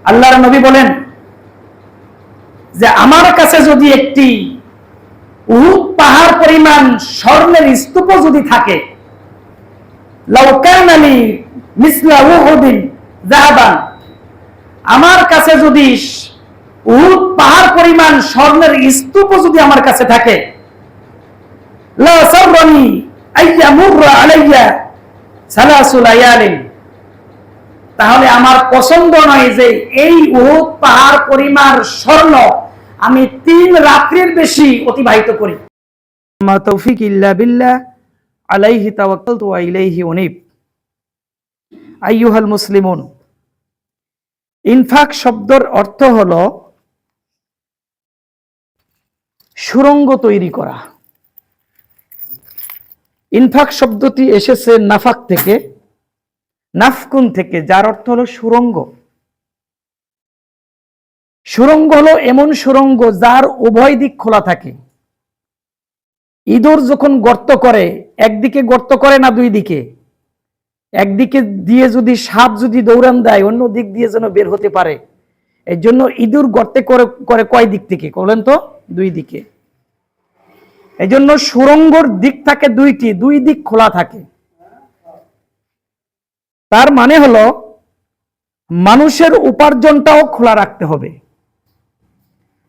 আল্লাহর নবী বলেন যে আমার কাছে যদি একটি উহুদ পাহাড় পরিমাণ স্বর্ণের স্তূপ যদি থাকে, লাউ কানা লি মিসলা উহুদিন যাহাবান, আমার কাছে যদি উহুদ পাহাড় পরিমাণ স্বর্ণের স্তূপ যদি আমার কাছে থাকে, লা সাররানি আইয়ামুররা আলাইয়া সালাসু লায়ালিন, তাহলে আমার পছন্দ নয় যে এই উহুদ পাহাড় পরিমাণ স্বর্ণ আমি 3 রাত্রির বেশি অতিবাহিত করি। মা তৌফিক ইল্লা বিল্লাহ, আলাইহি তাওয়াক্কালতু ওয়া ইলাইহি উনীব। আইয়ুহাল মুসলিমুন, ইনফাক শব্দের অর্থ হলো সুড়ঙ্গ তৈরি করা। ইনফাক শব্দটি এসেছে নাফাক থেকে, নাফকুন থেকে, যার অর্থ হলো সুড়ঙ্গ। সুড়ঙ্গ হলো এমন সুড়ঙ্গ যার উভয় দিক খোলা থাকে। ইঁদুর যখন গর্ত করে, একদিকে গর্ত করে না দুই দিকে, একদিকে দিয়ে যদি সাপ যদি দৌড়ান দেয় অন্য দিক দিয়ে যেন বের হতে পারে, এর জন্য ইঁদুর গর্তে করে করে কয় দিক থেকে বলেন তো? দুই দিকে। এই জন্য সুড়ঙ্গর দিক থাকে দুইটি, দুই দিক খোলা থাকে। তার মানে হলো মানুষের উপার্জনটাও খোলা রাখতে হবে।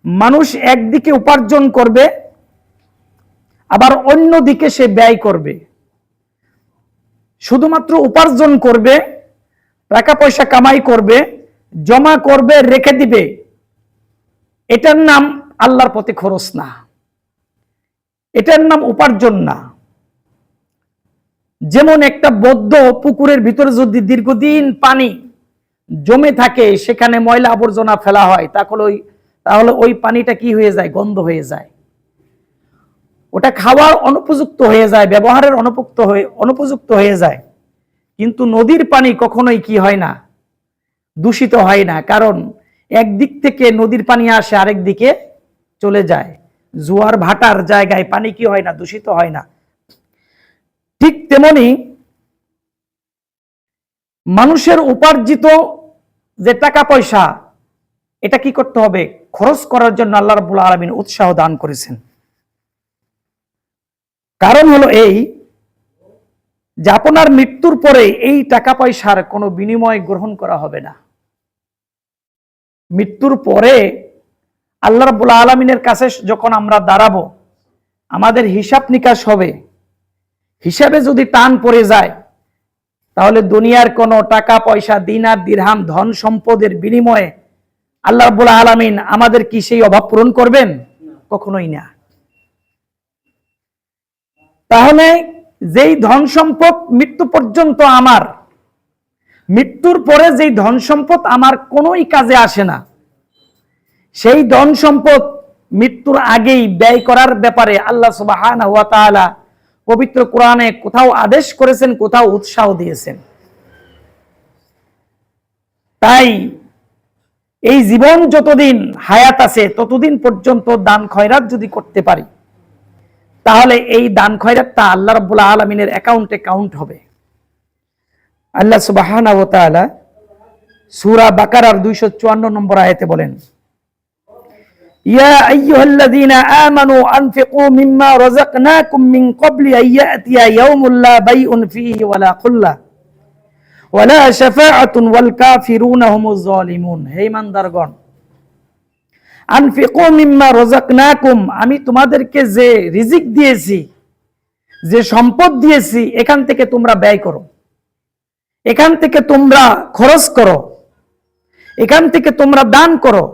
মানুষ একদিকে উপার্জন করবে, আবার অন্য দিকে সে ব্যয় করবে। শুধুমাত্র উপার্জন করবে, টাকা পয়সা কামাই করবে, জমা করবে, রেখে দিবে, এটার নাম আল্লাহর পথে খরচ না, এটার নাম উপার্জন না। যেমন একটা বদ্ধ পুকুরের ভিতরে যদি দীর্ঘদিন পানি জমে থাকে, সেখানে ময়লা আবর্জনা ফেলা হয়, তাহলে ওই পানিটা কি হয়ে যায়? গন্ধ হয়ে যায়। ওটা খাওয়ার অনুপযুক্ত হয়ে যায়, ব্যবহারের অনুপযুক্ত হয়ে যায়। কিন্তু নদীর পানি কখনোই কি হয় না? দূষিত হয় না, কারণ একদিক থেকে নদীর পানি আসে, আরেক দিকে চলে যায়। জোয়ার ভাটার জায়গায় পানি কি হয় না? দূষিত হয় না। ঠিক তেমনি মানুষের উপার্জিত যে টাকা পয়সা, এটা কি করতে হবে? খরচ করার জন্য আল্লাহ রাব্বুল আলামিন উৎসাহ দান করেছেন। কারণ হলো এই যে আপনার মৃত্যুর পরে এই টাকা পয়সার কোনো বিনিময় গ্রহণ করা হবে না। মৃত্যুর পরে আল্লাহ রাব্বুল আলামিনের কাছে যখন আমরা দাঁড়াবো, আমাদের হিসাব নিকাশ হবে। হিসাবে যদি টান পড়ে যায়, তাহলে দুনিয়ার কোনো টাকা পয়সা, দিনার দিরহাম, ধন সম্পদের বিনিময়ে আল্লাহ রাব্বুল আলামিন আমাদের কি সেই অভাব পূরণ করবেন? কখনোই না। তাহলে যেই ধন সম্পদ মৃত্যু পর্যন্ত আমার, মৃত্যুর পরে যেই ধন সম্পদ আমার কোনোই কাজে আসে না, সেই ধন সম্পদ মৃত্যুর আগেই ব্যয় করার ব্যাপারে আল্লাহ সুবহানাহু ওয়া তাআলা পবিত্র কোরআনে কোথাও আদেশ করেছেন, কোথাও উৎসাহ দিয়েছেন। তাই এই জীবন যতদিন হায়াত আছে ততদিন পর্যন্ত দান খয়রাত যদি করতে পারি, তাহলে এই দান খয়রাতটা আল্লাহ রাব্বুল আলামিনের অ্যাকাউন্টে কাউন্ট হবে। আল্লাহ সুবহানাহু ওয়া তাআলা সূরা বাকারার 254 নম্বর আয়াতে বলেন, ইয়া আইয়ুহাল্লাযীনা আমানু আনফিকু মিম্মা রাযাকনাকুম মিন ক্বাবলি আন ইয়াতিয়া ইয়াউমুন লা বাইউন ফীহি ওয়ালা খুল্লাহ ওয়ালা শাফাআতুন ওয়াল কাফিরুনা হুমুজ যালিমুন। হে ঈমানদারগণ, আনফিকু মিম্মা রাযাকনাকুম, আমি তোমাদেরকে যে রিজিক দিয়েছি, যে সম্পদ দিয়েছি, এখান থেকে তোমরা ব্যয় করো, এখান থেকে তোমরা খরচ করো, এখান থেকে তোমরা দান করো।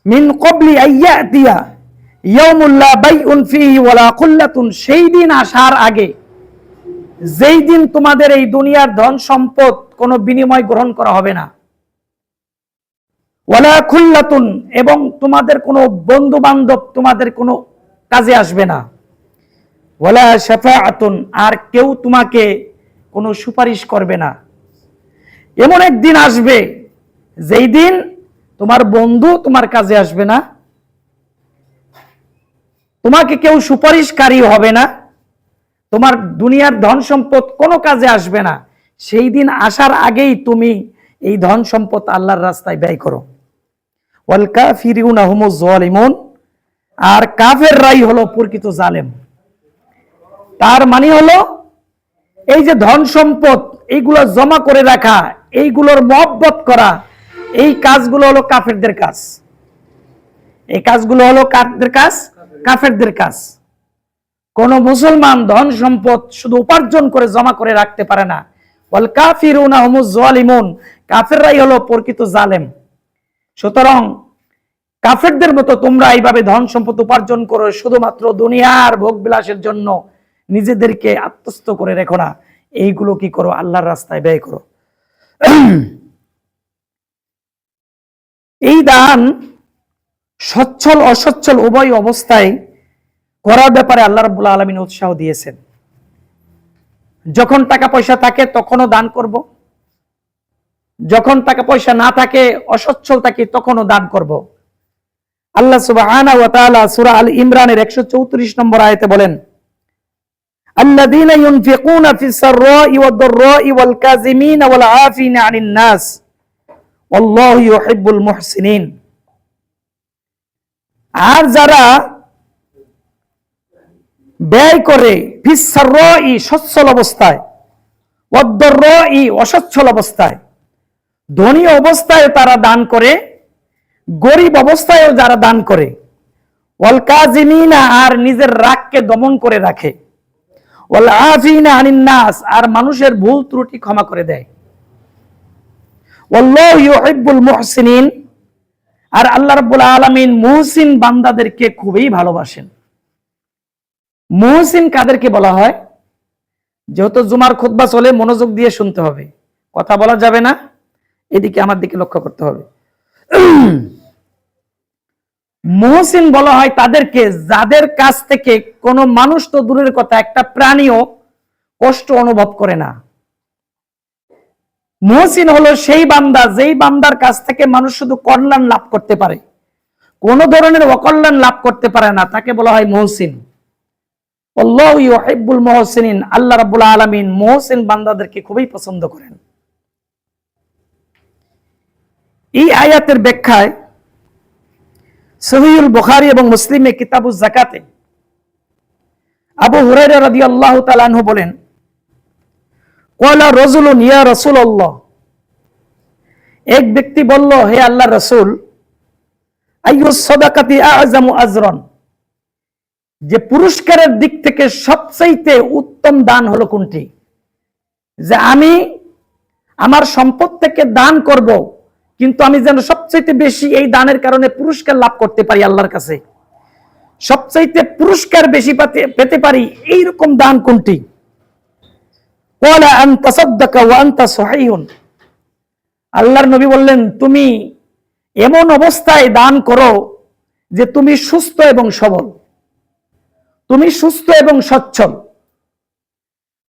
মিন ক্বাবলি আন ইয়াতিয়া ইয়াউমুন লা বাইউন ফীহি ওয়ালা খুল্লাতুন, সেই দিন আসার আগে, যেই দিন তোমাদের এই দুনিয়ার ধন সম্পদ কোনো বিনিময় গ্রহণ করা হবে না। ওয়ালা খুল্লাতুন, এবং তোমাদের কোনো বন্ধু বান্ধব তোমাদের কোনো কাজে আসবে না। ওয়ালা শাফাআতুন, আর কেউ তোমাকে কোনো সুপারিশ করবে না। এমন একদিন আসবে যেই দিন তোমার বন্ধু তোমার কাজে আসবে না, তোমাকে কেউ সুপারিশকারী হবে না, তোমার দুনিয়ার ধন সম্পদ কোনো কাজে আসবে না। সেই দিন আসার আগেই তুমি এই ধন সম্পদ আল্লাহর রাস্তায় ব্যয় করো। ওয়াল কাফিরুনা হুমুজ জালিমুন, আর কাফেররাই হলো প্রকৃত জালেম। তার মানে হলো এই যে ধন সম্পদ এইগুলো জমা করে রাখা, এইগুলোর মহব্বত করা, এই কাজগুলো হলো কাফেরদের কাজ। এই কাজগুলো হলো কাফেরদের কাজ, কাফেরদের কাজ। কোন মুসলমান ধন সম্পদ শুধু উপার্জন করে জমা করে রাখতে পারে না। ওয়াল কাফিরুনা হুমুজ জালিমুন, কাফেররাই হলো প্রকৃত জালেম। সুতরাং কাফেরদের মতো তোমরা এইভাবে ধন সম্পদ উপার্জন করো শুধুমাত্র দুনিয়ার ভোগ বিলাসের জন্য, নিজেদেরকে আত্মস্থ করে রেখো না। এইগুলো কি করো? আল্লাহর রাস্তায় ব্যয় করো। এই দান সচ্ছল অসচ্ছল উভয় অবস্থায় করার ব্যাপারে আল্লাহ রাব্বুল আলামিন উৎসাহ দিয়েছেন। যখন টাকা পয়সা থাকে তখনও দান করব, যখন টাকা পয়সা না থাকে, অসচ্ছল থাকি, তখনও দান করব। আল্লাহ সুবহানাহু ওয়া তাআলা সূরা আল ইমরানের 134 নম্বর আয়াতে বলেন, আল্লাযীনা ইউনফিকুনা ফিস সাররাই ওয়াদ দাররাই ওয়াল কাযিমিনা ওয়াল আফিনা আনিন নাস ওয়াল্লাহু ইউহিব্বুল মুহসিনিন। আর যারা ব্যয় করে ফিস সাররাই সচ্ছল অবস্থায়, ওয়াদ দাররাই অসচ্ছল অবস্থায়, ধনী অবস্থায় তারা দান করে, গরিব অবস্থায়ও যারা দান করে, ওয়াল কাযিমিনা আর নিজের রাগকে দমন করে রাখে, ওয়াল আফিনা আনিন নাস আর মানুষের ভুল ত্রুটি ক্ষমা করে দেয়, ওয়াল্লাহু ইউহিব্বুল মুহসিনিন আর আল্লাহ রাব্বুল আলামিন মুহসিন বান্দাদেরকে খুবই ভালোবাসেন। মুহসিন কাদেরকে বলা হয়? যেহেতু জুমার খুতবা চলে, মনোযোগ দিয়ে শুনতে হবে, কথা বলা যাবে না, এদিকে আমার দিকে লক্ষ্য করতে হবে। মুহসিন বলা হয় তাদেরকে যাদের কাছ থেকে কোনো মানুষ তো দূরের কথা, একটা প্রাণীও কষ্ট অনুভব করে না। মুহসিন হলো সেই বান্দা যেই বান্দার কাছ থেকে মানুষ শুধু কল্যাণ লাভ করতে পারে, কোন ধরনের অকল্যাণ লাভ করতে পারে না, তাকে বলা হয় মুহসিন। আল্লাহু ইউহিব্বুল মুহসিনিন, আল্লাহ রাব্বুল আলামিন মুহসিন বান্দাদেরকে খুবই পছন্দ করেন। এই আয়াতের ব্যাখ্যায় সহিহুল বুখারী এবং মুসলিমে কিতাবুজ যাকাতে আবু হুরায়রা রাদিয়াল্লাহু তাআলা আনহু বলেন, ক্বালা রাজুলুন ইয়া রাসূলুল্লাহ, এক ব্যক্তি বলল, হে আল্লাহর রাসূল, আইয়ুস সাদাকাতি আ'যামু আজরান, যে পুরস্কারের দিক থেকে সবচেয়ে উত্তম দান হলো কোনটি? যে আমি আমার সম্পদ থেকে দান করব, কিন্তু আমি যেন সবচেয়ে বেশি এই দানের কারণে পুরস্কার লাভ করতে পারি আল্লাহর কাছে, সবচেয়ে পুরস্কার বেশি পেতে পারি, এইরকম দান কোনটি? ক্বালা আন তাসাদদাকা ওয়া আনতা সহিহুন, আল্লাহর নবী বললেন, তুমি এমন অবস্থায় দান করো যে তুমি সুস্থ এবং সবল, তুমি সুস্থ এবং সচ্ছল,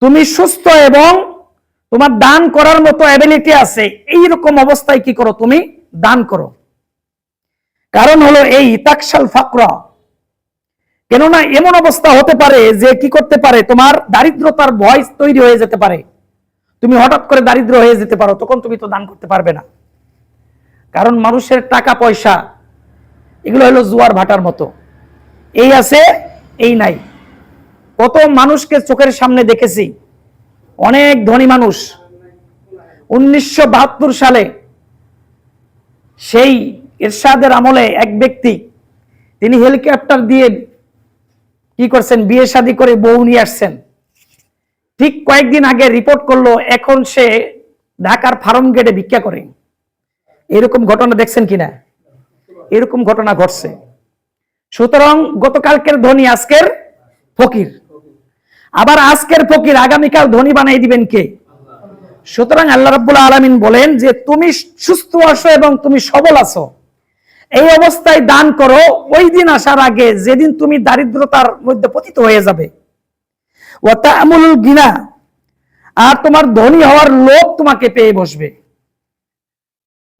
তুমি সুস্থ এবং তোমার দান করার মতো অ্যাবিলিটি আছে, এইরকম অবস্থায় কি করো? তুমি দান করো। কারণ হলো এই তাকশাল ফাকরা, কেননা এমন অবস্থা হতে পারে যে কি করতে পারে, তোমার দারিদ্রতার ভয় তৈরি হয়ে যেতে পারে, তুমি হঠাৎ করে দারিদ্র হয়ে যেতে পারো, তখন তুমি তো দান করতে পারবে না। কারণ মানুষের টাকা পয়সা এগুলো হলো জোয়ার ভাটার মতো, এই আছে এই নাই। কত মানুষকে চোখের সামনে দেখেছি, অনেক ধনী মানুষ 1972 সালে সেই এরশাদের আমলে এক ব্যক্তি, তিনি হেলিকপ্টার দিয়ে কি করছেন, বিয়ে শাদী করে বউ নিয়ে আসছেন। ঠিক কয়েকদিন আগে রিপোর্ট করলো এখন সে ঢাকার ফার্ম গেটে ভিক্ষা করে। এরকম ঘটনা দেখছেন কিনা? এরকম ঘটনা ঘটছে। সুতরাং গতকালকের ধনী আজকের ফকির, আবার আজকের ফকির আগামীকাল ধনী বানাই দিবেন কে? সুতরাং আল্লাহ রাব্বুল আলামিন বলেন যে তুমি সুস্থ আছো এবং তুমি সবল আছো, এই অবস্থায় দান করো, ওই দিন আসার আগে যেদিন তুমি দারিদ্রতার মধ্যে পতিত হয়ে যাবে। ওয়া তা'মুলুল গিনা, আর তোমার ধনী হওয়ার লোভ তোমাকে পেয়ে বসবে।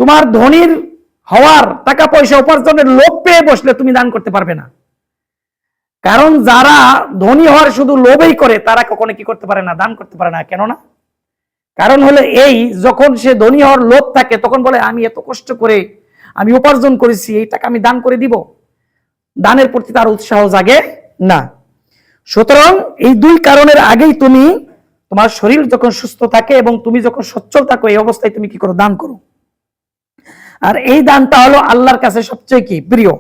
তোমার ধনীর হওয়ার, টাকা পয়সা উপার্জনের লোভ পেয়ে বসলে তুমি দান করতে পারবে না। কারণ যারা ধনী হওয়ার শুধু লোভই করে তারা কখনো কি করতে পারে না? দান করতে পারে না। কেননা কারণ হলো এই, যখন সে ধনী হওয়ার লোভ থাকে তখন বলে আমি এত কষ্ট করে আমি উপার্জন করেছি, এই টাকা আমি দান করে দিব, দানের প্রতি তার উৎসাহ জাগে না। সুতরাং এই দুই কারণের আগেই তুমি তোমার শরীর যখন সুস্থ থাকে এবং তুমি যখন সচ্ছল থাকো, এই অবস্থায় তুমি কি করো? দান করো। আর এই দানটা হলো আল্লাহর কাছে সবচেয়ে কি প্রিয়।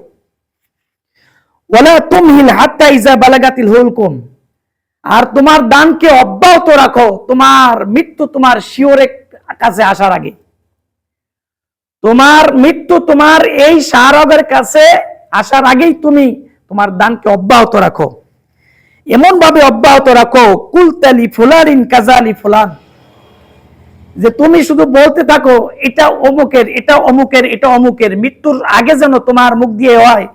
ওয়ালা তুমহিল হাত্তা ইজা বালাগাতিল হুলকুম, আর তোমার দানকে অব্যাহত রাখো তোমার মৃত্যু তোমার শিওরের কাছে আসার আগে। তোমার মৃত্যু তোমার এই শাহরগের কাছে আসার আগেই তুমি তোমার দানকে অব্যাহত রাখো। এমন ভাবে অব্যাহত রাখো কুলতালি ফুলারিন কাজালি ফুলান, যে তুমি শুধু বলতে থাকো এটা অমুকের, এটা অমুকের, এটা অমুকের। মৃত্যুর আগে যেন তোমার মুখ দিয়ে হয়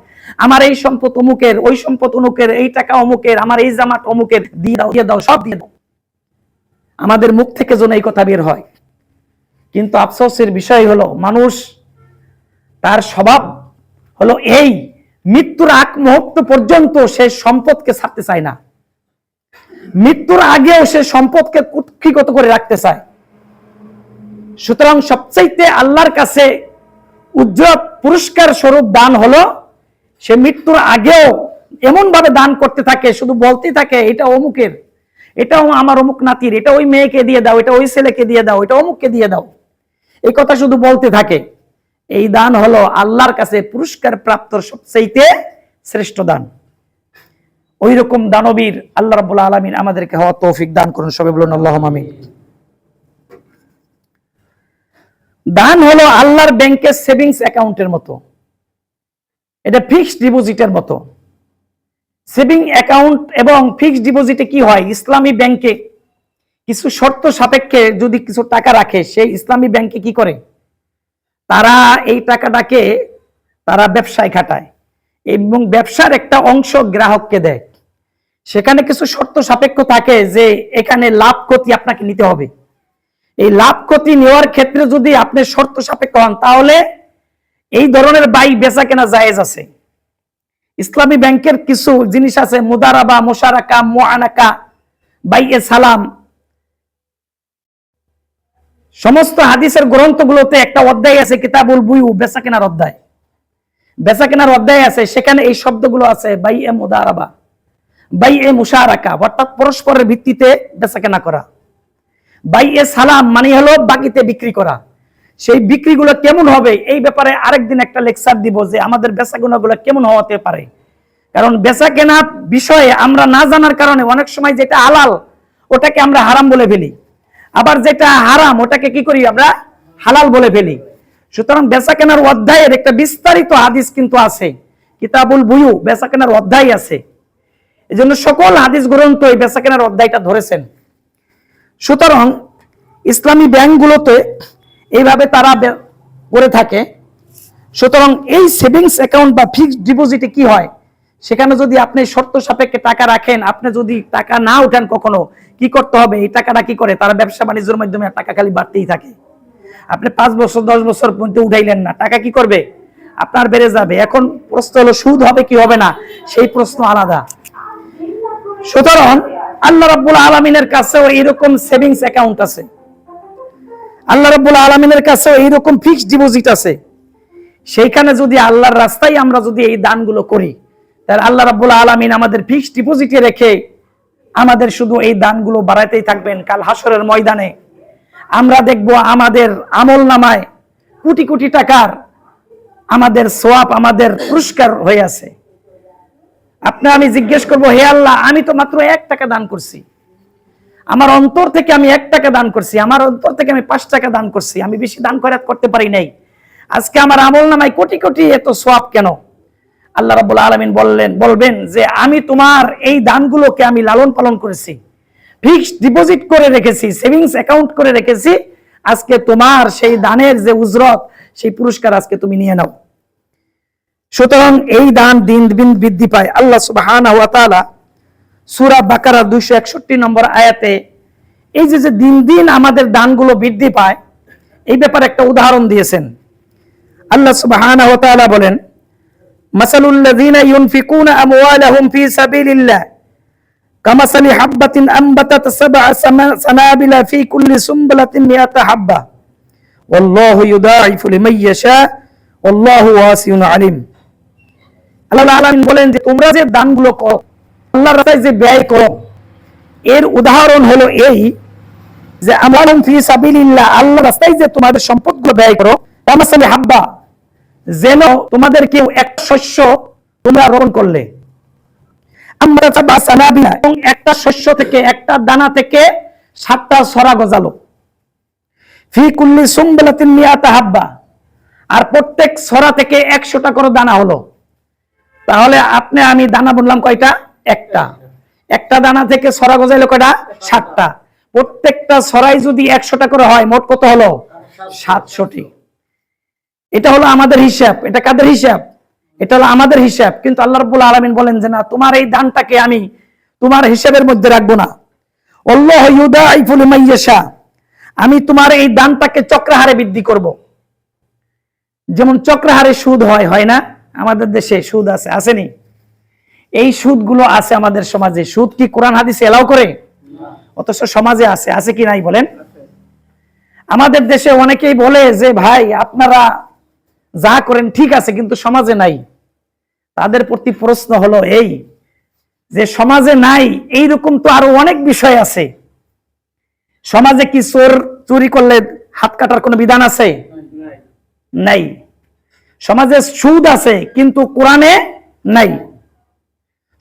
আমার এই সম্পদ অমুকের, ওই সম্পদ অমুকের, এই টাকা অমুকের, আমার এই জামাত অমুকের, দিয়ে দাও, দিয়ে দাও, সব দিয়ে দাও। আমাদের মুখ থেকে যেন এই কথা বের হয়। কিন্তু আফসোসের বিষয় হলো মানুষ তার স্বভাব হলো এই, মৃত্যুর আগ মুহূর্ত পর্যন্ত সে সম্পদকে ছাড়তে চায় না, মৃত্যুর আগেও সে সম্পদকে কুক্ষিগত করে রাখতে চায়। সুতরাং সবচাইতে আল্লাহর কাছে উজ্জ্বল পুরস্কার স্বরূপ দান হলো সে মৃত্যুর আগেও এমন ভাবে দান করতে থাকে, শুধু বলতেই থাকে এটা অমুকের, এটাও আমার অমুক নাতির, এটা ওই মেয়েকে দিয়ে দাও, এটা ওই ছেলেকে দিয়ে দাও, এটা অমুককে দিয়ে দাও, এই কথা শুধু বলতে থাকে। এই দান হলো আল্লাহর কাছে পুরস্কার প্রাপ্ত সবচাইতে শ্রেষ্ঠ দান। ওই রকম দানবীর আল্লাহ রাব্বুল আলামিন আমাদেরকে হওয়া তৌফিক দান করুন, সবাই বলুন আল্লাহুম্মা আমিন। দান হলো আল্লাহর ব্যাংকের সেভিংস অ্যাকাউন্টের মতো, এটা ফিক্সড ডিপোজিটের মতো। সেভিং অ্যাকাউন্ট এবং ফিক্সড ডিপোজিটে কি হয়? ইসলামী ব্যাংকে কিছু শর্ত সাপেক্ষে যদি কিছু টাকা রাখে, সেই ইসলামী ব্যাংকে কি করে? তারা এই টাকাটাকে তারা ব্যবসায় খাটায় এবং ব্যবসার একটা অংশ গ্রাহককে দেয়। সেখানে কিছু শর্ত সাপেক্ষ থাকে যে এখানে লাভ ক্ষতি আপনাকে নিতে হবে। এই লাভ ক্ষতি নেওয়ার ক্ষেত্রে যদি আপনি শর্ত সাপেক্ষ হন, তাহলে এই ধরনের বাই বেচা কেনা জায়েজ আছে। ইসলামী ব্যাংকের কিছু জিনিস আছে, মুদারাবা, মুশারাকা, মুআনাকা, বাইয়ে সালাম। সমস্ত হাদিসের গ্রন্থগুলোতে একটা অধ্যায় আছে কিতাবুল বুয়ু, বেচা কেনার অধ্যায়, বেচা কেনার অধ্যায় আছে, সেখানে এই শব্দগুলো আছে, বাইয়ে মুদারাবা, বাইয়ে মুশারাকা, অর্থাৎ পরস্পরের ভিত্তিতে বেচা কেনা করা। বাইয়ে সালাম মানে হলো বাকিতে বিক্রি করা। সেই বিক্রিগুলো কেমন হবে এই ব্যাপারে আরেকদিন একটা লেকচার দিব, যে আমাদের বেচা কেনাগুলো কেমন হতে পারে। কারণ বেচা কেনা বিষয়ে আমরা না জানার কারণে অনেক সময় যেটা হালাল ওটাকে আমরা হারাম বলে ফেলি, আবার যেটা হারাম ওটাকে কি করি? আমরা হালাল বলে ফেলি। সুতরাং বেচা কেনার অধ্যায়ের একটা বিস্তারিত হাদিস কিন্তু আছে, কিতাবুল বুয়ু বেচা কেনার অধ্যায় আছে। এজন্য সকল হাদিস গ্রন্থ এই বেচা কেনার অধ্যায়টা ধরেছেন। সুতরাং ইসলামী ব্যাংকগুলোতে এইভাবে তারা করে থাকে। সুতরাং এই সেভিংস অ্যাকাউন্ট বা ফিক্সড ডিপোজিটে কি হয়? সেখানে যদি আপনি শর্ত সাপেক্ষে টাকা রাখেন, আপনি যদি টাকা না উঠান কখনো, কি করতে হবে? এই টাকাটা কি করে? তারা ব্যবসা বাণিজ্যের মাধ্যমে টাকা খালি বাড়তেই থাকে। আপনি 5 বছর 10 বছর পর্যন্ত উঠাইলেন না, টাকা কি করবে? আপনার বেড়ে যাবে। এখন প্রশ্ন হলো সুদ হবে কি হবে না, সেই প্রশ্ন আলাদা। সুতরাং আল্লাহ রাব্বুল আলামিনের কাছেও এইরকম সেভিংস অ্যাকাউন্ট আছে, আল্লাহ রাব্বুল আলামিনের কাছেও এইরকম ফিক্সড ডিপোজিট আছে। সেইখানে যদি আল্লাহর রাস্তায় আমরা যদি এই দানগুলো করি, তাহলে আল্লাহ রাব্বুল আলামিন আমাদের ফিক্সড ডিপোজিটে রেখে আমাদের শুধু এই দানগুলো বাড়াইতেই থাকবেন। কাল হাসরের ময়দানে আমরা দেখব আমাদের আমল নামায় কোটি কোটি টাকার আমাদের সওয়াব, আমাদের পুরস্কার হয়ে আছে। আপনি আমি জিজ্ঞেস করব, হে আল্লাহ, আমি তো মাত্র 1 টাকা দান করছি, আমার অন্তর থেকে আমি 1 টাকা দান করছি, আমার অন্তর থেকে আমি 5 টাকা দান করছি, আমি বেশি দান খয়রাত করতে পারি নাই, আজকে আমার আমল নামায় কোটি কোটি এত সওয়াব কেন? আল্লাহ রাব্বুল আলামিন বলবেন যে আমি তোমার এই দানগুলোকে আমি লালন পালন করেছি, ফিক্সড ডিপোজিট করে রেখেছি, সেভিংস অ্যাকাউন্ট করে রেখেছি। আজকে তোমার সেই দানের যে উজরত, সেই পুরস্কার আজকে তুমি নিয়ে নাও। সুতরাং এই দান দিন দিন বৃদ্ধি পায়। আল্লাহ সুবহানাহু ওয়া তাআলা সূরা বাকারা 261 নম্বর আয়াতে এই যে দিন দিন আমাদের দানগুলো বৃদ্ধি পায়, এই ব্যাপারে একটা উদাহরণ দিয়েছেন। আল্লাহ সুবহানাহু ওয়া তাআলা বলেন, মাসালুল লাযিনা ইউনফিকুনা আমওয়ালাহুম ফি সাবিলিল্লাহ কামাসালি হাববাতিন আম্বাতাত সাবআ সানাবিলা ফি কুল্লি সুমবালাতিন মিআতা হাব্বা ওয়াল্লাহু ইউদাইফু লিমান ইয়াশা ওয়াল্লাহু ওয়াসিউন আলিম। আল্লাহ রাব্বুল আলামিন বলেন যে তোমরা যে দানগুলো করো, আল্লাহর রাস্তায় যে ব্যয় করো, এর উদাহরণ হলো এই যে আমালুম ফি সাবিলিল্লাহ, আল্লাহর রাস্তায় যে তোমাদের সম্পদগুলো ব্যয় করো, কামাসালি হাব্বা, যেন তোমাদের কেউ এক শস্য তোমরা রোপণ করলে, আমরা সানাবিলা, এবং একটা শস্য থেকে, একটা দানা থেকে 7টা ছড়া গজালো, ফি কুল্লি সুমবালাতিন মিআতা হাব্বা, আর প্রত্যেক ছড়া থেকে 100টা করে দানা হলো। তাহলে আপনি আমি দানা বললাম কয়টা? একটা দানা থেকে ছড়া গজাইলো কয়টা? 7টা। প্রত্যেকটা ছড়াই যদি 100টা করে হয়, মোট কত হলো? 700টি। এটা হলো আমাদের হিসাব। এটা কাদের হিসাব? এটা হলো আমাদের হিসাব। কিন্তু আল্লাহ রাব্বুল আলামিন বলেন যে না, তোমার এই দানটাকে আমি তোমার হিসাবের মধ্যে রাখবো না। আল্লাহু ইউদাইফু লিমান ইয়াশা, আমি তোমার এই দানটাকে চক্রহারে বৃদ্ধি করব। যেমন চক্রহারে সুদ হয় না? আমাদের দেশে সুদ আছে, আসেনি? এই সুদগুলো আছে আমাদের সমাজে। সুদ কি কোরআন হাদিসে এলাও করে? অথচ সমাজে আছে কি নাই বলেন? আমাদের দেশে অনেকেই বলে যে ভাই আপনারা যা করেন ঠিক আছে, কিন্তু সমাজে নাই। তাদের প্রতি প্রশ্ন হলো এই যে সমাজে নাই, এইরকম তো আরো অনেক বিষয় আছে। সমাজে কি চুরি করলে হাত কাটার কোনো বিধান আছে? নাই। সমাজে সুদ আছে, কিন্তু কোরআনে নাই।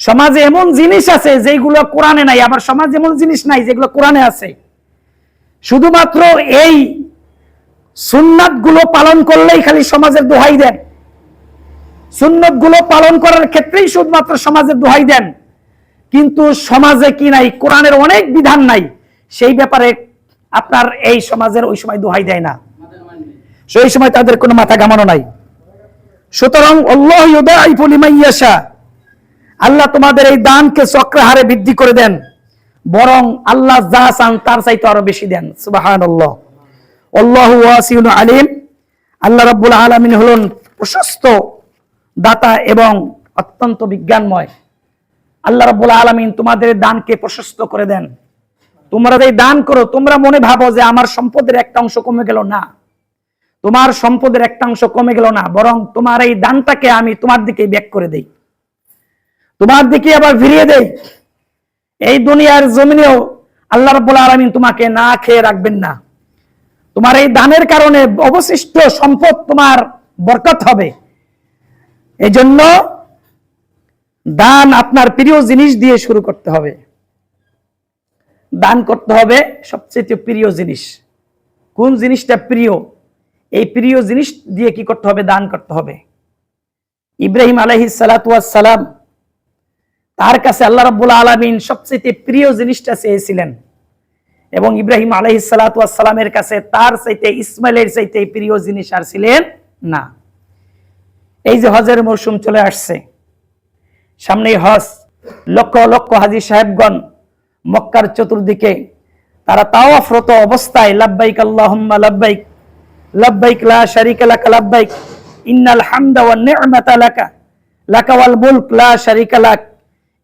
সমাজে এমন জিনিস আছে যেগুলো কোরআনে নাই, আবার সমাজে এমন জিনিস নাই যেগুলো কোরআনে আছে। শুধুমাত্র এই সুন্নাত গুলো পালন করলেই খালি সমাজের দোহাই দেন, সুন্নাত গুলো পালন করার ক্ষেত্রেই শুধুমাত্র সমাজের দোহাই দেন, কিন্তু সমাজে কি নাই? কোরআনের অনেক বিধান নাই, সেই ব্যাপারে আপনার এই সমাজের ওই সময় দোহাই দেয় না, সেই সময় তাদের কোনো মাথা ঘামানো নাই। সুতরাং আল্লাহু ইউদাইফু লিমান ইয়াশা, আল্লাহ তোমাদের এই দানকে চক্রহারে বৃদ্ধি করে দেন, বরং আল্লাহ যা চান তার চাইতে আরো বেশি দেন। সুবহানাল্লাহ। আল্লাহু ওয়াসিউন আলিম, আল্লাহ রাব্বুল আলামিন হলেন প্রশস্ত দাতা এবং অত্যন্ত বিজ্ঞানময়। আল্লাহ রাব্বুল আলামিন তোমাদের দানকে প্রশস্ত করে দেন। তোমরা এই দান করো, তোমরা মনে ভাবো যে আমার সম্পদের একটা অংশ কমে গেল, না, তোমার সম্পদের একটা অংশ কমে গেল না, বরং তোমার এই দানটাকে আমি তোমার দিকে ব্যাক করে দেই, তোমার দিকে আবার ফিরিয়ে দেই। এই দুনিয়ার জমিনেও আল্লাহ রাব্বুল আলামিন তোমাকে না খেয়ে রাখবেন না। তোমার এই দানের কারণে অবশিষ্ট সম্পদ তোমার বরকত হবে। এই জন্য দান আপনার প্রিয় জিনিস দিয়ে শুরু করতে হবে। দান করতে হবে সবচেয়ে প্রিয় জিনিস। কোন জিনিসটা প্রিয়? এই প্রিয় জিনিস দিয়ে কি করতে হবে? দান করতে হবে। ইব্রাহিম আলাইহিস সালাতু ওয়াস সালাম, তার কাছে আল্লাহ রাব্বুল আলামিন সবচেয়ে প্রিয় জিনিসটা চেয়েছিলেন, এবং ইব্রাহিম আলাইহিস সালাতু ওয়াস সালামের কাছে তার চাইতে ইসমাইলের চাইতে প্রিয় জিনিস আর ছিলেন না। এই যে হজের মৌসুম চলে আসছে, সামনেই হজ, লক্ষ লক্ষ হাজী সাহেবগণ মক্কার চতুর্দিকে তারা তাওয়াফরত অবস্থায় লাব্বাইক আল্লাহুম্মা লাব্বাইক, লাব্বাইক লা শারীকা লাক লাব্বাইক, ইন্নাল হামদা ওয়ান নি'মাতা লাকা, লাকা ওয়াল মুলক লা শারীকা লাক,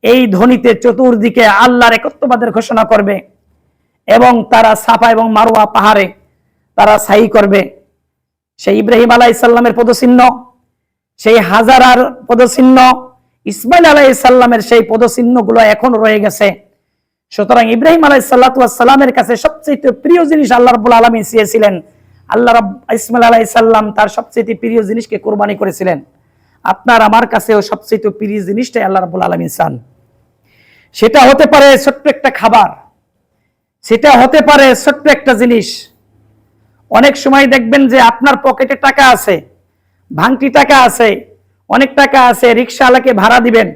এই ধ্বনিতে চতুর্দিকে আল্লাহর একত্ববাদের ঘোষণা করবে, এবং তারা সাফা এবং মারওয়া পাহাড়ে তারা সাই করবে। সেই ইব্রাহিম আলাইহিস সালামের পদচিহ্ন, সেই হাজারার পদচিহ্ন, ইসমাইল আলাইহিস সালামের সেই পদচিহ্নগুলো এখন রয়ে গেছে। সুতরাং ইব্রাহিম আলাইহিস সালামের কাছে সবচেয়ে প্রিয় জিনিস আল্লাহ রাব্বুল আলামিন চেয়েছিলেন। ইসমাইল আলাইহিস সালাম তার সবচেয়ে প্রিয় জিনিসকে কুরবানি করেছিলেন। আপনার আমার কাছেও সবচেয়ে প্রিয় জিনিসটাই আল্লাহ রাব্বুল আলামিন চান। সেটা হতে পারে ছোট্ট একটা খাবার, সেটা হতে পারে ছোট্ট একটা জিনিস। অনেক সময় দেখবেন যে আপনার পকেটে টাকা আছে, ভাঙতি টাকা আছে, অনেক টাকা আছে, রিকশাওয়ালাকে ভাড়া দিবেন।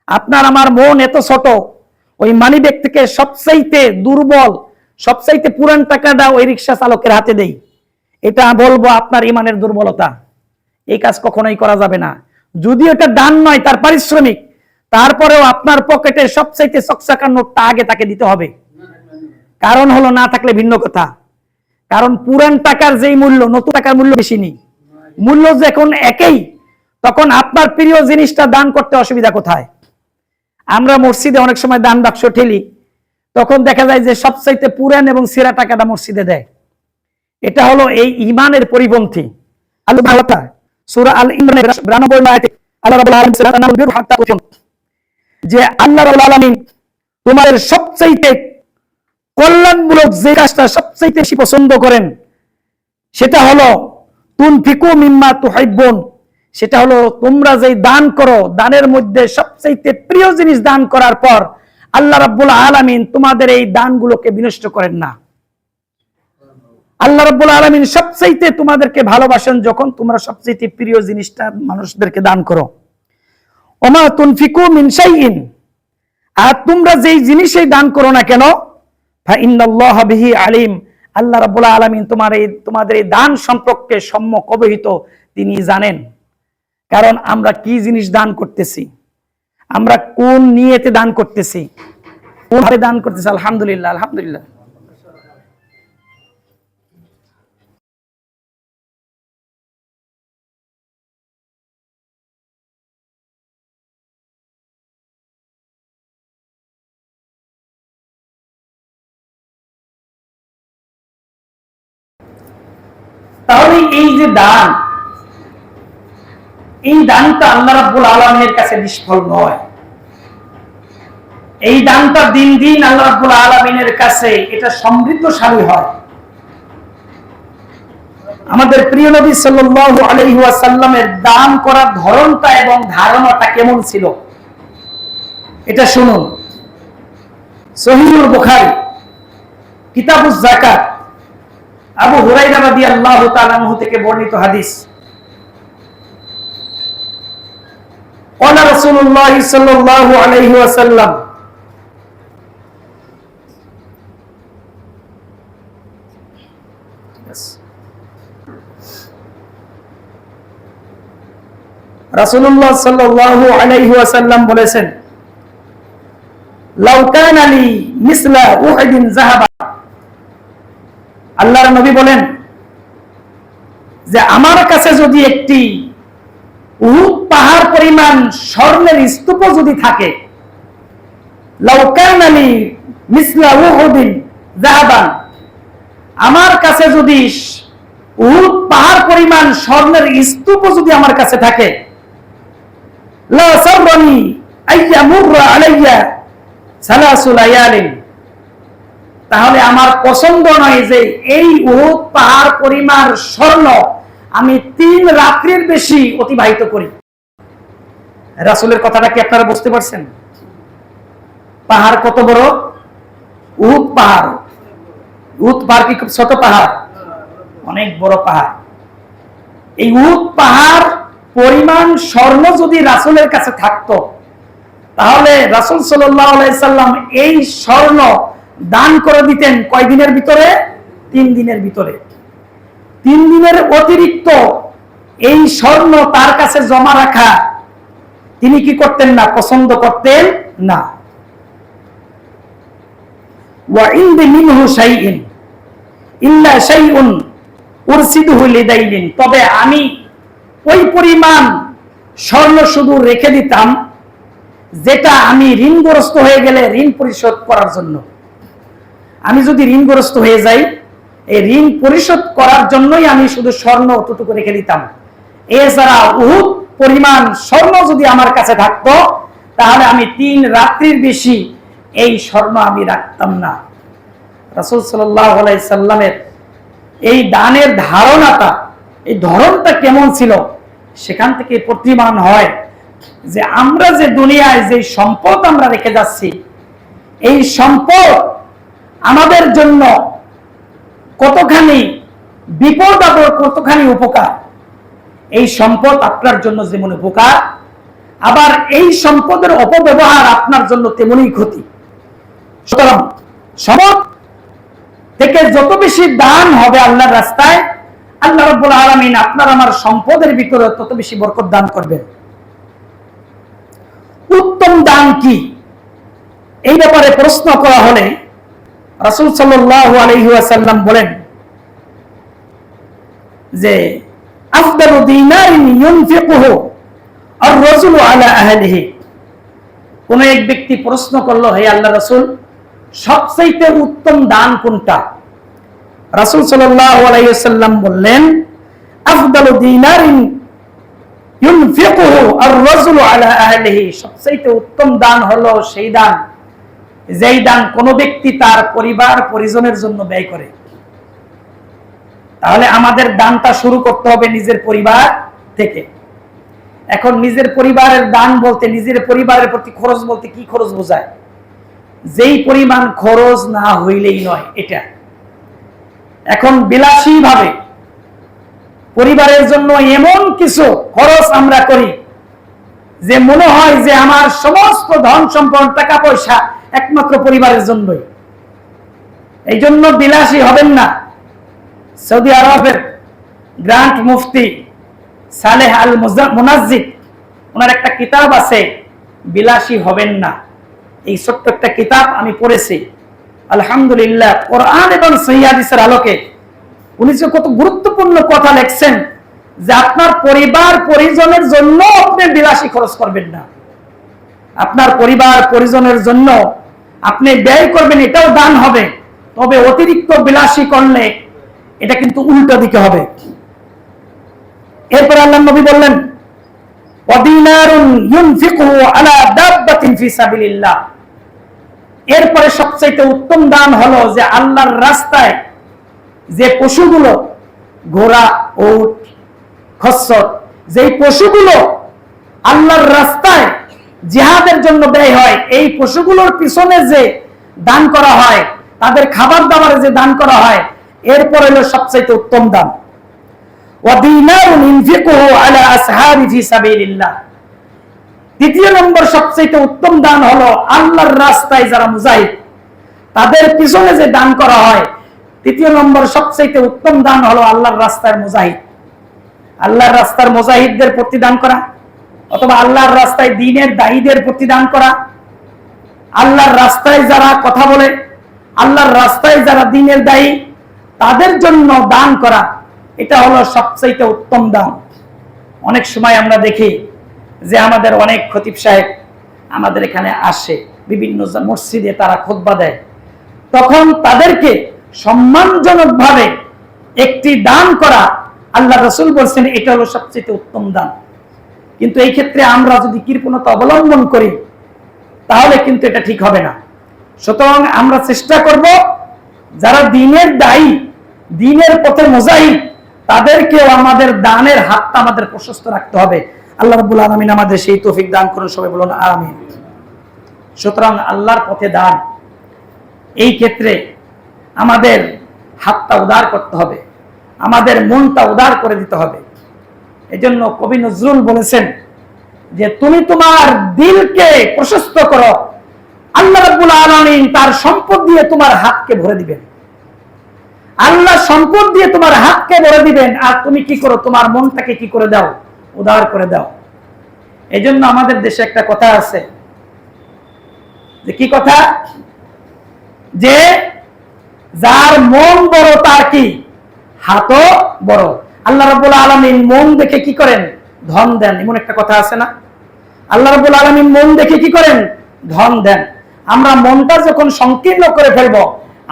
আপনার আমার মন এত ছোট, ওই মানি ব্যাগ থেকে সবচাইতে দুর্বল, সবচাইতে পুরান টাকাটা ওই রিকশা চালকের হাতে দেই। এটা বলবো আপনার ইমানের দুর্বলতা। এই কাজ কখনোই করা যাবে না। যদি এটা দান নয়, তার পারিশ্রমিক, তারপরেও আপনার পকেটের সবচাইতে চকচকা নোটটা আগে তাকে দিতে হবে। কারণ হলো, না থাকলে ভিন্ন কথা। কারণ পুরান টাকার যেই মূল্য, নতুন টাকার মূল্য বেশি নেই। মূল্য যখন একই, তখন আপনার প্রিয় জিনিসটা দান করতে অসুবিধা কোথায়? আমরা মসজিদে অনেক সময় দান বাক্স ঠেলি, তখন দেখা যায় যে সবচাইতে পুরান এবং সেরা টাকাটা মসজিদে দেয়। এটা হলো এই ঈমানের পরিপন্থী। আল্লাহ সূরা আল ইমরানের 92 আয়াতে আল্লাহ রাব্বুল আলামিন যে আল্লাহ রাব্বুল আলামিন তোমাদের সবচাইতে কল্যাণমূলক যে কাজটা সবচাইতে বেশি পছন্দ করেন সেটা হলো তুনফিকু মিম্মা তুহিব্বুন, সেটা হলো তোমরা যেই দান করো, দানের মধ্যে সবচাইতে প্রিয় জিনিস দান করার পর আল্লাহ রাব্বুল আলামিন তোমাদের এই দানগুলোকে বিনষ্ট করেন না। আল্লাহ রাব্বুল আলামিন সবচাইতে তোমাদেরকে ভালোবাসেন যখন তোমরা সবচাইতে প্রিয় জিনিসটা মানুষদেরকে দান করো। ওমা তুনফিকু মিন শাইইন, আর তোমরা যেই জিনিসই দান করো না কেন, ফা ইন্নাল্লাহা বিহি আলিম, আল্লাহ রাব্বুল আলামিন তোমাদের এই দান সম্পর্কে সম্যক অবহিত, তিনি জানেন। কারণ আমরা কি জিনিস দান করতেছি, আমরা কোন নিয়তে দান করতেছি, কোন ভাবে দান করতেছি। আলহামদুলিল্লাহ, আলহামদুলিল্লাহ। তাহলে এই যে দান, এই দানটা আল্লাহ রাব্বুল আলামিনের কাছে নিষ্ফল নয়। এই দানটা দিন দিন আল্লাহ রাব্বুল আলামিনের কাছে এটা সমৃদ্ধশালী হয়। আমাদের প্রিয় নবী সাল্লাল্লাহু আলাইহি ওয়াসাল্লামের দান করার ধরনটা এবং ধারণাটা কেমন ছিল এটা শুনুন। সহিহুল বুখারী কিতাবুজ যাকাত, আবু হুরায়রা রাদিয়াল্লাহু তাআলা আনহু থেকে বর্ণিত হাদিস। قال رسول الله صلى الله عليه وسلم রাসূলুল্লাহ সাল্লাল্লাহু আলাইহি ওয়াসাল্লাম বলেছেন, লাউ কানা লি মিসলা উহুদিন যাহাবা, আল্লাহর নবী বলেন যে আমার কাছে যদি একটি উহুদ পাহাড় পরিমাণ স্বর্ণের স্তূপ যদি থাকে, লাউ কানা লি মিসলা উহুদিন যাহাবান, আমার কাছে যদি উহুদ পাহাড় পরিমাণ স্বর্ণের স্তূপ যদি আমার কাছে থাকে, লা সাররানি আইয়ামুররা আলাইয়া সালাসু লায়ালিন, তাহলে আমার পছন্দ নয় যে এই উহুদ পাহাড় পরিমাণ স্বর্ণ আমি 3 রাত্রির বেশি অতিবাহিত করি। রাসূলের কথাটা কি আপনারা বুঝতে পারছেন? পাহাড় কত বড়? উহুদ পাহাড়। উহুদ পাহাড় কি খুব ছোট পাহাড়? অনেক বড় পাহাড়। এই উহুদ পাহাড় পরিমাণ স্বর্ণ যদি রাসূলের কাছে থাকতো, তাহলে রাসূল সাল্লাল্লাহু আলাইহি সাল্লাম এই স্বর্ণ দান করে দিতেন কয় দিনের ভিতরে? 3 দিনের ভিতরে। 3 দিনের অতিরিক্ত এই স্বর্ণ তার কাছে জমা রাখা তিনি কি করতেন না? পছন্দ করতেন না। ওয়া ইনদি মিনহু শাইইন ইল্লা শাইউন উরসিদুহু লিদাইলিন, তবে আমি ওই পরিমাণ স্বর্ণ শুধু রেখে দিতাম যেটা আমি ঋণগ্রস্ত হয়ে গেলে ঋণ পরিশোধ করার জন্য। আমি যদি ঋণগ্রস্ত হয়ে যাই, এই ঋণ পরিশোধ করার জন্যই আমি শুধু স্বর্ণ অতটুকু রেখে দিতাম। এছাড়া উহুদ পরিমাণ স্বর্ণ যদি আমার কাছে থাকতো, তাহলে আমি 3 রাত্রির বেশি এই স্বর্ণ আমি রাখতাম না। রাসূল সাল্লাল্লাহু আলাইহি সাল্লামের এই দানের ধারণাটা, এই ধরনটা কেমন ছিল, সেখান থেকে প্রতিমান হয় যে আমরা যে দুনিয়ায় যে সম্পদ আমরা রেখে যাচ্ছি, এই সম্পদ আমাদের জন্য কতখানি বিপদ আবার কতখানি উপকার। এই সম্পদ আপনার জন্য যেমন উপকার, আবার এই সম্পদের অপব্যবহার আপনার জন্য তেমনই ক্ষতি। সুতরাং সম্পদ থেকে যত বেশি দান হবে আল্লাহর রাস্তায়, আল্লাহ রাব্বুল আলামিন আপনার আমার সম্পদের ভিতরে তত বেশি বরকত দান করবেন। উত্তম দান কি, এই ব্যাপারে প্রশ্ন করা হলে রাসূল সাল্লাল্লাহু আলাইহি ওয়াসাল্লাম বলেন যে আফদালু দিনারিন ইউনফিকুহু আর-রাজুলু আলা আহলিহি কোন এক ব্যক্তি প্রশ্ন করলো, হে আল্লাহ রাসূল, সবচেয়ে উত্তম দান কোনটা? রাসূল সাল্লাল্লাহু আলাইহি ওয়াসাল্লাম বললেন, আফদালু দিনারিন ইউনফিকুহু আর-রাজুলু আলা আহলিহি, সবচেয়ে উত্তম দান হলো সেই দান যেই দান কোন ব্যক্তি তার পরিবার পরিজনের জন্য ব্যয় করে। তাহলে আমাদের দানটা শুরু করতে হবে নিজের পরিবার থেকে। এখন নিজের পরিবারের দান বলতে, নিজের পরিবারের প্রতি খরচ বলতে কি খরচ বোঝায়? যেই পরিমাণ খরচ না হইলেই নয় এটা। এখন বিলাসী ভাবে পরিবারের জন্য এমন কিছু খরচ আমরা করি যে মনে হয় যে আমার সমস্ত ধন সম্পদ টাকা পয়সা একমাত্র পরিবারের জন্যই। এই জন্য বিলাসী হবেন না। সৌদি আরবের গ্র্যান্ড মুফতি সালেহ আল মুনাজ্জিদ, ওনার একটা কিতাব আছে, বিলাসী হবেন না। এই ছোট্ট একটা কিতাব আমি পড়েছি, আলহামদুলিল্লাহ। কোরআন এবং সহিহ হাদিসের আলোকে উনি যে কত গুরুত্বপূর্ণ কথা লিখছেন যে আপনার পরিবার পরিজনের জন্য আপনি বিলাসী খরচ করবেন না। আপনার পরিবার পরিজনের জন্য আপনি ব্যয় করবেন, এটাও দান হবে, তবে অতিরিক্ত বিলাসী করলে এটা কিন্তু উল্টো দিকে হবে। এরপর আল্লাহর নবী বললেন, ওয়াদিনারুন ইউনফিকুহু আলা দাব্বাতিন ফি সাবিলিল্লাহ, এরপরে সবচেয়ে উত্তম দান হলো যে আল্লাহর রাস্তায় যে পশুগুলো, ঘোড়া, উট, খচ্চর, যে পশুগুলো আল্লাহর রাস্তায় জিহাদের জন্য ব্যয় হয়, এই পশুগুলোর পিছনে যে দান করা হয়, তাদের খাবার দাবারে যে দান করা হয়, এরপর হলো সবচেয়ে উত্তম দান। ওয়াদিনারুন ইনফিকুহু আলা আসহাবি ফি সাবিলিল্লাহ, দ্বিতীয় নম্বর সবচেয়ে উত্তম দান হলো আল্লাহর রাস্তায় যারা মুজাহিদ, তাদের পিছনে যে দান করা হয়। তৃতীয় নম্বর সবচেয়ে উত্তম দান হলো আল্লাহর রাস্তার মুজাহিদ, আল্লাহর রাস্তার মুজাহিদদের প্রতি দান করা, অথবা আল্লাহর রাস্তায় দ্বীনের দায়ীদের প্রতি দান করা, আল্লাহর রাস্তায় যারা কথা বলে, আল্লাহর রাস্তায় যারা দ্বীনের দায়ী, তাদের জন্য দান করা, এটা হলো সবচেয়ে উত্তম দান। অনেক সময় আমরা দেখি যে আমাদের অনেক খতিব সাহেব আমাদের এখানে আসে, বিভিন্ন মসজিদে তারা খুতবা দেয়, তখন তাদেরকে সম্মানজনকভাবে একটি দান করা, আল্লাহ রাসূল বলেছেন এটা হলো সবচেয়ে উত্তম দান। কিন্তু এই ক্ষেত্রে আমরা যদি কৃপণতা অবলম্বন করি তাহলে কিন্তু এটা ঠিক হবে না। সুতরাং আমরা চেষ্টা করব যারা দ্বীনের দায়ী, দ্বীনের পথে মুজাহিদ, তাদেরকেও আমাদের দানের হাতটা আমাদের প্রশস্ত রাখতে হবে। আল্লাহ রাব্বুল আলামিন আমাদের সেই তৌফিক দান করুন, সবাই বলুন আমিন। সুতরাং আল্লাহর পথে দান, এই ক্ষেত্রে আমাদের হাতটা উদার করতে হবে, আমাদের মনটা উদার করে দিতে হবে। এজন্য কবি নজরুল বলেছেন যে তুমি তোমার দিলকে প্রশস্ত করো, আল্লাহ রাব্বুল আলামিন তার সম্পদ দিয়ে তোমার হাতকে ভরে দিবেন। আল্লাহ সম্পদ দিয়ে তোমার হাতকে ভরে দিবেন, আর তুমি কি করো? তোমার মনটাকে কি করে দাও? উদার করে দাও। এজন্য আমাদের দেশে একটা কথা আছে, যে কি কথা? যে যার মন বড় তার কি হাতও বড়। আল্লাহ রাব্বুল আলামিন মন দেখে কি করেন? ধন দেন। এমন একটা কথা আছে না? আল্লাহ রাব্বুল আলামিন মন দেখে কি করেন? ধন দেন। আমরা মনটা যখন সংকীর্ণ করে ফেলব,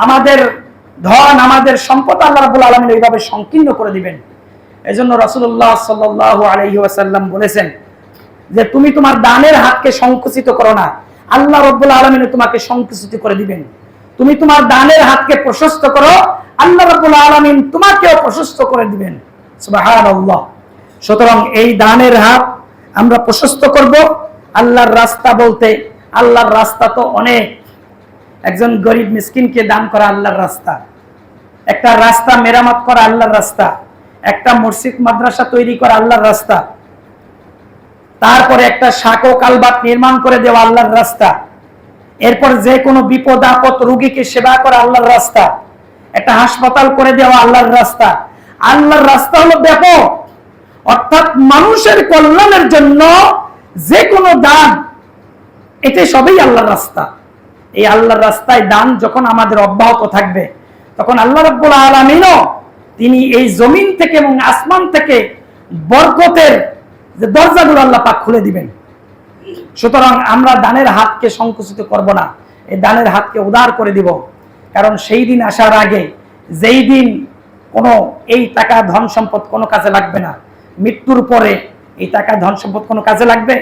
আমাদের ধন, আমাদের সম্পদ আল্লাহ রাব্বুল আলামিন এইভাবে সংকীর্ণ করে দিবেন। এজন্য রাসূলুল্লাহ সাল্লাল্লাহু আলাইহি ওয়াসাল্লাম বলেছেন যে তুমি তোমার দানের হাতকে সংকুচিত করো না, আল্লাহ রাব্বুল আলামিন তোমাকে সংকুচিত করে দিবেন। তুমি তোমার দানের হাতকে প্রশস্ত করো, আল্লাহ রাব্বুল আলামিন তোমাকেও প্রশস্ত করে দিবেন। সুবহানাল্লাহ। সুতরাং এই দানের হাত আমরা প্রশস্ত করব। আল্লাহর রাস্তা বলতে, আল্লাহর রাস্তা তো অনেক। একজন গরিব মিসকিনকে দান করা আল্লাহর রাস্তা, একটা রাস্তা মেরামত করা আল্লাহর রাস্তা, একটা মসজিদ মাদ্রাসা তৈরি করা আল্লাহর রাস্তা, তারপরে একটা শাকো কালবাট নির্মাণ করে দেওয়া আল্লাহর রাস্তা, এরপর যে কোনো বিপদ আপদ রোগীকে সেবা করা আল্লাহর রাস্তা, একটা হাসপাতাল করে দেওয়া আল্লাহর রাস্তা। আল্লাহর রাস্তা হলো ব্যাপক, অর্থাৎ মানুষের কল্যাণের জন্য যে কোনো দান, এটা সবই আল্লাহর রাস্তা। এই আল্লাহর রাস্তায় দান যখন আমাদের অব্যাহত থাকবে, তখন আল্লাহ রাব্বুল আলামিনও তিনি এই জমিন থেকে এবং আসমান থেকে বরকতের যে দরজাগুলো আল্লাহ পাক খুলে দিবেন। সুতরাং আমরা দানের হাতকে সংকুচিত করব না, এই দানের হাতকে উদার করে দিব। কারণ সেই দিন আসার আগে, যেই দিন কোনো এই টাকা ধন সম্পদ কোনো কাজে লাগবে না, মৃত্যুর পরে এই টাকা ধন সম্পদ কোনো কাজে লাগবে।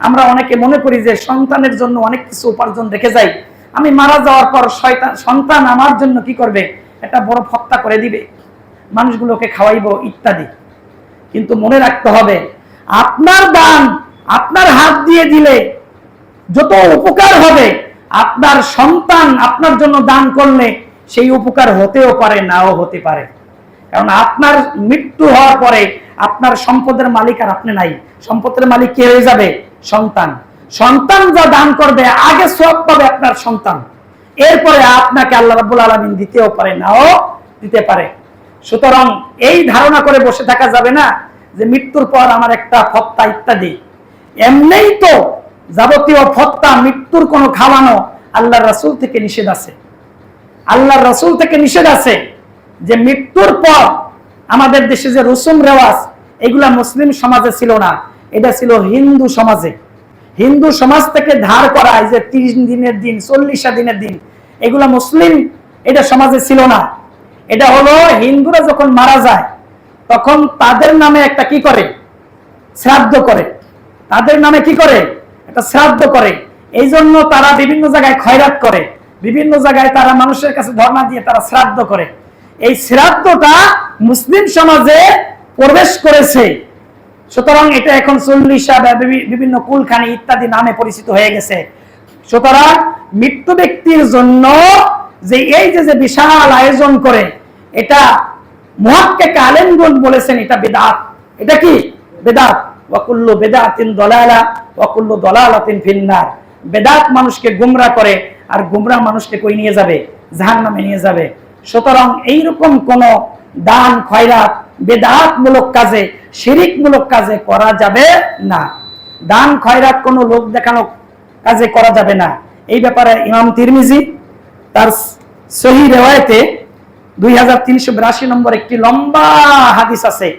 আমরা অনেকে মনে করি যে সন্তানের জন্য অনেক কিছু উপার্জন রেখে যাই, আমি মারা যাওয়ার পর সন্তান আমার জন্য কি করবে, একটা বড় ফত্তা করে দিবে, মানুষগুলোকে খাওয়াইবো ইত্যাদি। কিন্তু মনে রাখতে হবে, আপনার দান আপনার হাত দিয়ে দিলে যত উপকার হবে, আপনার সন্তান আপনার জন্য দান করলে সেই উপকার হতেও পারে, নাও হতে পারে। কারণ আপনার মৃত্যু হওয়ার পরে আপনার সম্পদের মালিক আর আপনি নাই, সম্পদের মালিক কে হয়ে যাবে? সন্তান। সন্তান যা দান করবে আগে সওয়াব পাবে আপনার সন্তান, এরপরে আপনাকে আল্লাহ রাব্বুল আলামিন দিতেও পারে, নাও দিতে পারে। সুতরাং এই ধারণা করে বসে থাকা যাবে না যে মৃত্যুর পর আমার একটা ফত্তা ইত্যাদি। এমনিই তো যাবতীয় ফত্তা, মৃত্যুর কোনো খাওয়ানো আল্লাহর রাসূল থেকে নিষেধ আছে। আল্লাহর রাসূল থেকে নিষেধ আছে যে মৃত্যুর পর আমাদের দেশে যে রসুম রেওয়াজ, এগুলা মুসলিম সমাজে ছিল না, এটা ছিল হিন্দু সমাজে। হিন্দু সমাজ থেকে ধার করা, এই যে 30 দিনের দিন, 40 দিনের দিন, এগুলা মুসলিম এটা সমাজে ছিল না। এটা হলো হিন্দুরা যখন মারা যায় তখন তাদের নামে একটা কি করে, শ্রাদ্ধ করে। তাদের নামে কি করে, একটা শ্রাদ্ধ করে। এই জন্য তারা বিভিন্ন জায়গায় খয়রাত করে, বিভিন্ন জায়গায় তারা মানুষের কাছে ধর্ণা দিয়ে তারা শ্রাদ্ধ করে। এই শ্রাদ্ধটা মুসলিম সমাজে প্রবেশ করেছে, সুতরাং এটা এখন 40 বিভিন্ন কুলখানি ইত্যাদি নামে পরিচিত হয়ে গেছে। সুতরাং মৃত্যু ব্যক্তির জন্য যে এই যে বিশাল আয়োজন করে, এটা মুহাক্কিক আলেমগণ বলেছেন এটা বিদআত। এটা কি বিদআত? ওয়া কুল্লু বিদআতিন দালালা ওয়া কুল্লু দালালাতিন ফিন্নার। বিদআত মানুষকে গোমরা করে, আর গোমরা মানুষকে কই নিয়ে যাবে? জাহান্নামে নিয়ে যাবে। সুতরাং এইরকম কোন দান খয়রাত বিদআত মূলক কাজে, শিরিক মূলক কাজে করা যাবে না। দান খয়রাত কোনো লোক দেখানো কাজে করা যাবে না। এই ব্যাপারে ইমাম তিরমিজি তার সহিহ রিওয়ায়াতে 2382 নম্বর একটি লম্বা হাদিস আছে।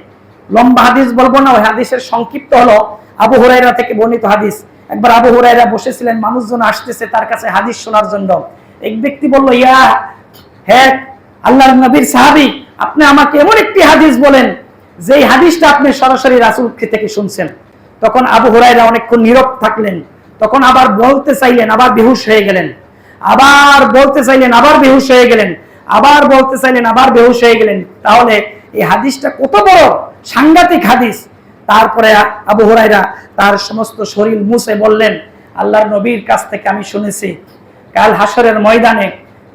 লম্বা হাদিস বলবো না, ওই হাদিসের সংক্ষিপ্ত হলো আবু হুরায়রা থেকে বর্ণিত হাদিস। একবার আবু হুরায়রা বসেছিলেন, মানুষজন আসতেছে তার কাছে হাদিস শোনার জন্য। এক ব্যক্তি বলল, ইয়া হে আল্লাহর নবীর সাহাবী, আপনি আমাকে এমন একটি হাদিস বলেন যে হাদিসটা আপনি সরাসরি রাসূল থেকে শুনছেন। তখন আবু হুরায়রা অনেকক্ষণ নীরব থাকলেন, তখন আবার বলতে চাইলেন, আবার বেহুশ হয়ে গেলেন, আবার বলতে চাইলেন, আবার বেহুশ হয়ে গেলেন, আবার বলতে চাইলেন, আবার বেহুশ হয়ে গেলেন। তাহলে এই হাদিসটা কত বড় সাংঘাতিক হাদিস। তারপরে আবু হুরায়রা তার সমস্ত শরীর মুছে বললেন, আল্লাহর নবীর কাছ থেকে আমি শুনেছি কাল হাসরের ময়দানে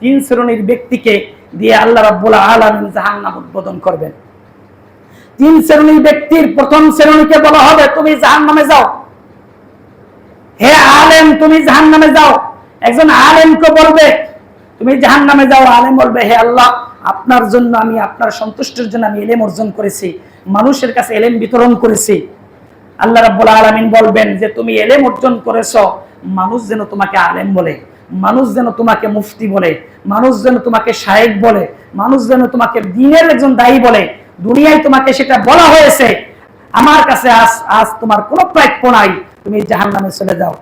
3 শ্রেণীর ব্যক্তিকে দিয়ে আল্লাহ রাব্বুল আলামিন জাহান্নাম উদ্বোধন করবেন। 3 শ্রেণীর ব্যক্তির প্রথম শ্রেণীকে বলা হবে, তুমি জাহান্নামে যাও, হে আলেম তুমি জাহান্নামে যাও। একজন আলেমকে বলবে তুমি জাহান্নামে যাও, আলেম বলবে, হে আল্লাহ, আপনার জন্য আমি, আপনার সন্তুষ্টির জন্য আমি ইলম অর্জন করেছি, মানুষের কাছে ইলম বিতরণ করেছি। আল্লাহ রাব্বুল আলামিন বলবেন যে তুমি ইলম অর্জন করেছো, মানুষ যেন তোমাকে আলেম বলে, মানুষ যেন তোমাকে মুফতি বলে, মানুষ যেন তোমাকে শায়েখ বলে, মানুষ যেন তোমাকে দ্বীনের একজন দায়ী বলে। দুনিয়ায় তোমাকে সেটা বলা হয়েছে, আমার কাছে আজ তোমার কোনো প্রাপ্য নাই, তুমি জাহান্নামে চলে যাও।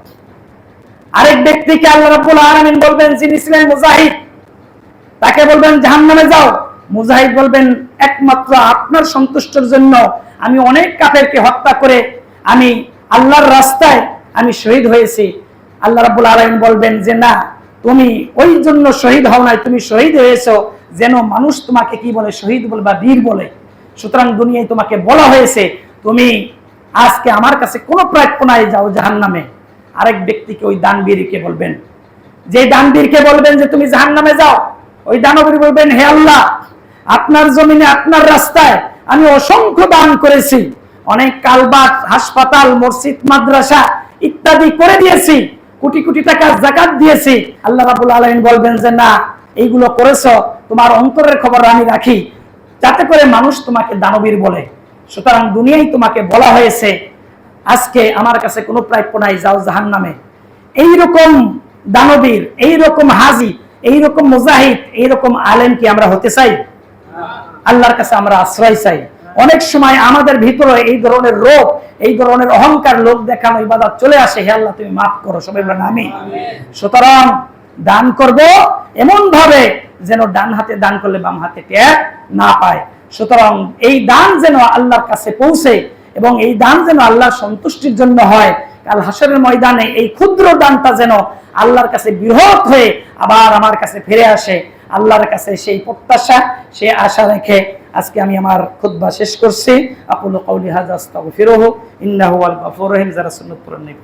আরেক ব্যক্তিকে আল্লাহ রাব্বুল আলামিন বলবেন, যিনি ছিলেন মুজাহিদ, তাকে বলবেন জাহান্নামে যাও। মুজাহিদ বলবেন, একমাত্র আপনার সন্তুষ্টির জন্য আমি অনেক কাফেরকে হত্যা করে আমি আল্লাহর রাস্তায় আমি শহীদ হয়েছি। আল্লাহ রাব্বুল আলামিন বলবেন যে না, তুমি ওই জন্য শহীদ হও নাই, তুমি শহীদ হয়েছো যেন মানুষ তোমাকে কি বলে, শহীদ বলে বা বীর বলে। সুতরাং দুনিয়ায় তোমাকে বলা হয়েছে তুমি আজকে আমার কাছে কোনো প্রাপ্য নাই, যাও জাহান্নামে। আরেক ব্যক্তিকে, ওই দানবীরকে বলবেন, যে দানবীরকে বলবেন যে তুমি জাহান্নামে যাও, ওই দানবীর বলবেন, হে আল্লাহ, আপনার জমিনে, আপনার রাস্তায় আমি অসংখ্য দান করেছি, অনেক কালবাট, হাসপাতাল, মসজিদ, মাদ্রাসা ইত্যাদি করে দিয়েছি, কোটি কোটি টাকা যাকাত দিয়েছি। আল্লাহ রাব্বুল আলামিন বলবেন যে না, এইগুলো করেছো, তোমার অন্তরের খবর আমি রাখি, যাতে করে মানুষ তোমাকে দানবীর বলে। সুতরাং দুনিয়ায় তোমাকে বলা হয়েছে আজকে আমার কাছে কোনো প্রাপ্য নাই, যাও জাহান্নামে। এইরকম দানবীর, এইরকম হাজি, এইরকম মুজাহিদ, এইরকম আলেম কি আমরা হতে চাই? আল্লাহর কাছে আমরা আশ্রয় চাই। অনেক সময় আমাদের ভিতরে এই ধরনের রোগ, এই ধরনের অহংকার, লোক দেখানো ইবাদত চলে আসে। হে আল্লাহ তুমি মাফ করো, সবাই বলেন আমিন। সুতরাং দান করব এমন ভাবে যেন ডান হাতে দান করলে বাম হাতে টের না পায়। সুতরাং এই দান যেন আল্লাহর কাছে পৌঁছে এবং এই দান যেন আল্লাহর সন্তুষ্টির জন্য হয়। কাল হাসরের ময়দানে এই ক্ষুদ্র দানটা যেন আল্লাহর কাছে বৃহৎ হয়ে আবার আমার কাছে ফিরে আসে। আল্লাহর কাছে সেই প্রত্যাশা, সেই আশা রেখে আজকে আমি আমার খুতবা শেষ করছি। আকুলু কাউলি হাযা আস্তাগফিরুহু ইন্নাহু ওয়াল গফুরুর রহিম। যারা সুন্নাত পড়েন নাই